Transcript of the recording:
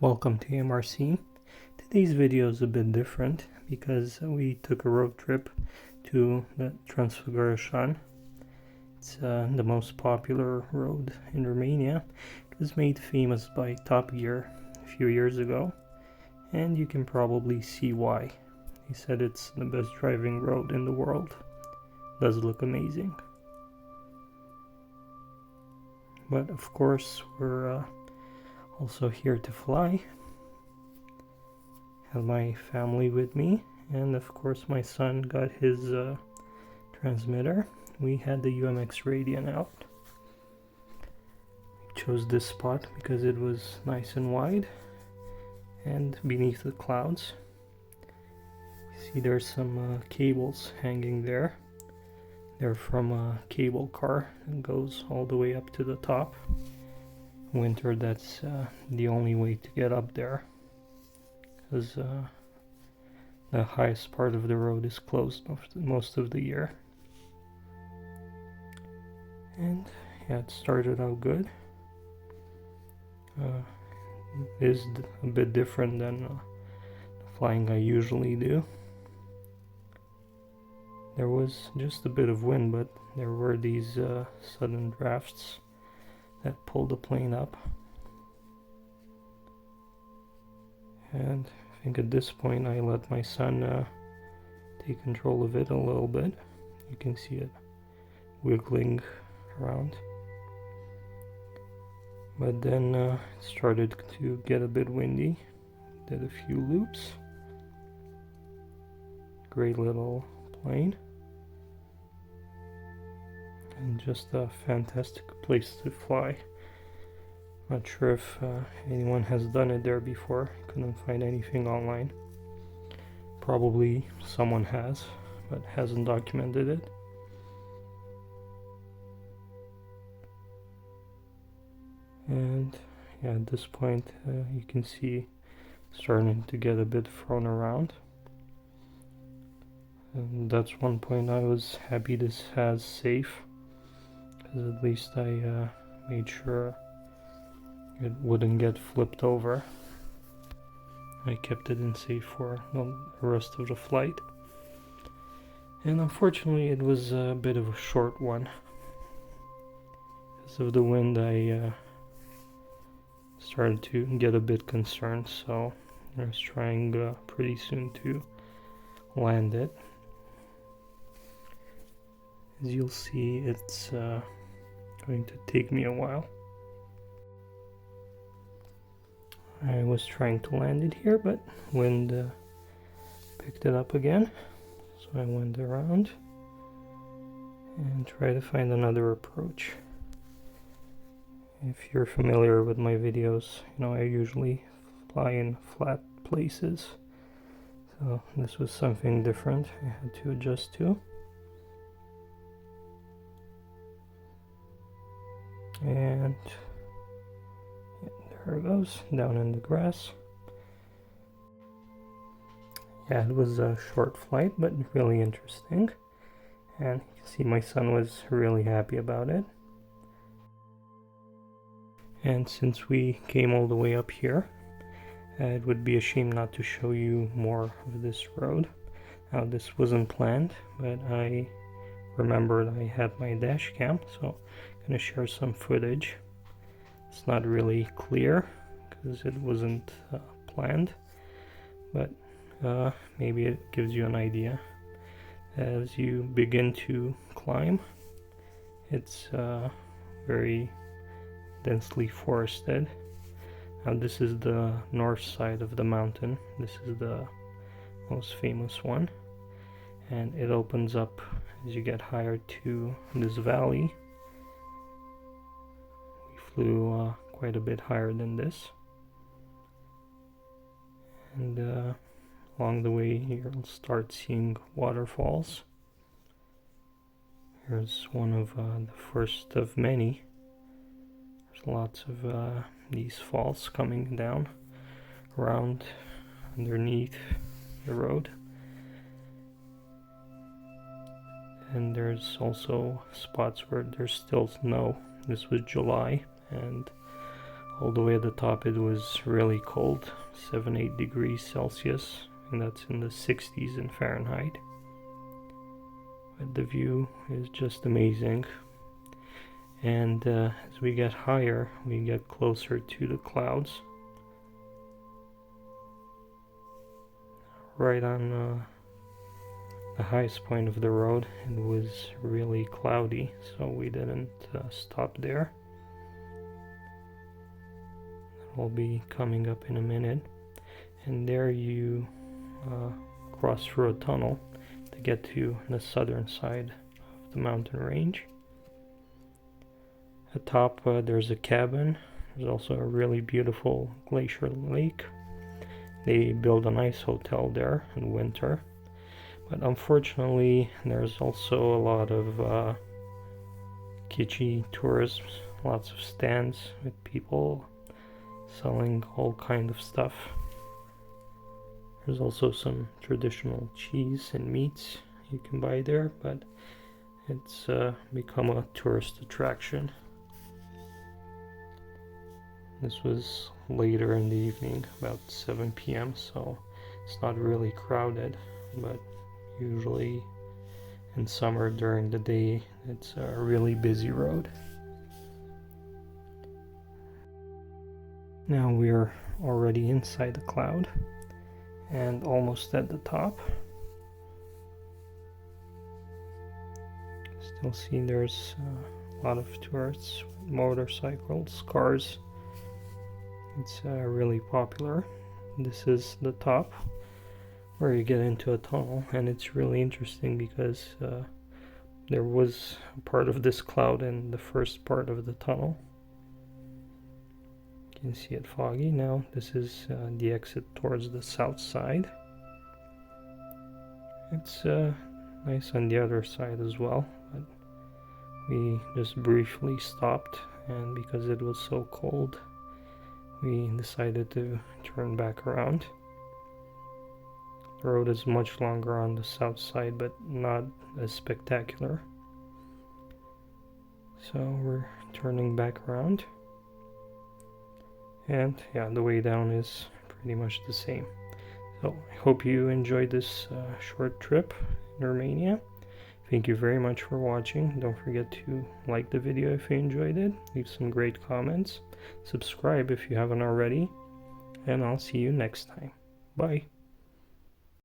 Welcome to MRC. Today's video is a bit different because we took a road trip to the Transfăgărășan. It's the most popular road in Romania. It was made famous by Top Gear a few years ago, and you can probably see why. He said it's the best driving road in the world. It does look amazing. But of course we're also here to fly. Have my family with me, and of course my son got his transmitter. We had the UMX Radian out. We chose this spot because it was nice and wide and beneath the clouds. You see there's some cables hanging there. They're from a cable car that goes all the way up to the top. Winter, that's the only way to get up there, because the highest part of the road is closed most of the year. And yeah, it started out good. It is a bit different than the flying I usually do. There was just a bit of wind, but there were these sudden drafts that pulled the plane up. And I think at this point I let my son take control of it a little bit. You can see it wiggling around. But then it started to get a bit windy. Did a few loops. Great little plane. And just a fantastic place to fly. Not sure if anyone has done it there before. Couldn't find anything online. Probably someone has, but hasn't documented it. And yeah, at this point you can see starting to get a bit thrown around. And that's one point I was happy this has safe, because at least I made sure it wouldn't get flipped over. I kept it in safe for the rest of the flight. And unfortunately it was a bit of a short one. Because of the wind I started to get a bit concerned, so I was trying pretty soon to land it. As you'll see, it's going to take me a while. I was trying to land it here, but wind picked it up again, so I went around and tried to find another approach. If you're familiar with my videos, you know I usually fly in flat places, so this was something different I had to adjust to. And yeah, there it goes, down in the grass. Yeah, it was a short flight, but really interesting. And you can see my son was really happy about it. And since we came all the way up here, it would be a shame not to show you more of this road. Now, this wasn't planned, but I remembered I had my dash cam, so I'm gonna share some footage. It's not really clear because it wasn't planned, but maybe it gives you an idea. As you begin to climb, it's very densely forested. Now this is the north side of the mountain. This is the most famous one, and it opens up as you get higher to this valley. We flew quite a bit higher than this, and along the way you'll start seeing waterfalls. Here's one of the first of many. There's lots of these falls coming down around underneath the road. And there's also spots where there's still snow. This was July, and All the way at the top it was really cold, 7-8 degrees Celsius, and that's in the 60s in Fahrenheit. But the view is just amazing. And as we get higher, we get closer to the clouds. Right on the highest point of the road, it was really cloudy, so we didn't stop there. Will be coming up in a minute, and there you cross through a tunnel to get to the southern side of the mountain range. At top there's a cabin. There's also a really beautiful glacier lake. They build a nice hotel there in winter, but unfortunately there's also a lot of kitschy tourism, lots of stands with people selling all kind of stuff. There's also some traditional cheese and meats you can buy there, but it's become a tourist attraction. This was later in the evening, about 7 p.m., so it's not really crowded, but usually in summer during the day it's a really busy road. Now we're already inside the cloud and almost at the top. Still see there's a lot of tourists, motorcycles, cars. It's really popular. This is the top where you get into a tunnel, and it's really interesting because there was a part of this cloud in the first part of the tunnel. You can see it foggy. Now this is the exit towards the south side. It's nice on the other side as well, but we just briefly stopped, and because it was so cold we decided to turn back around. The road is much longer on the south side, but not as spectacular. So we're turning back around. And yeah, the way down is pretty much the same. So I hope you enjoyed this short trip in Romania. Thank you very much for watching. Don't forget to like the video if you enjoyed it. Leave some great comments. Subscribe if you haven't already. And I'll see you next time. Bye.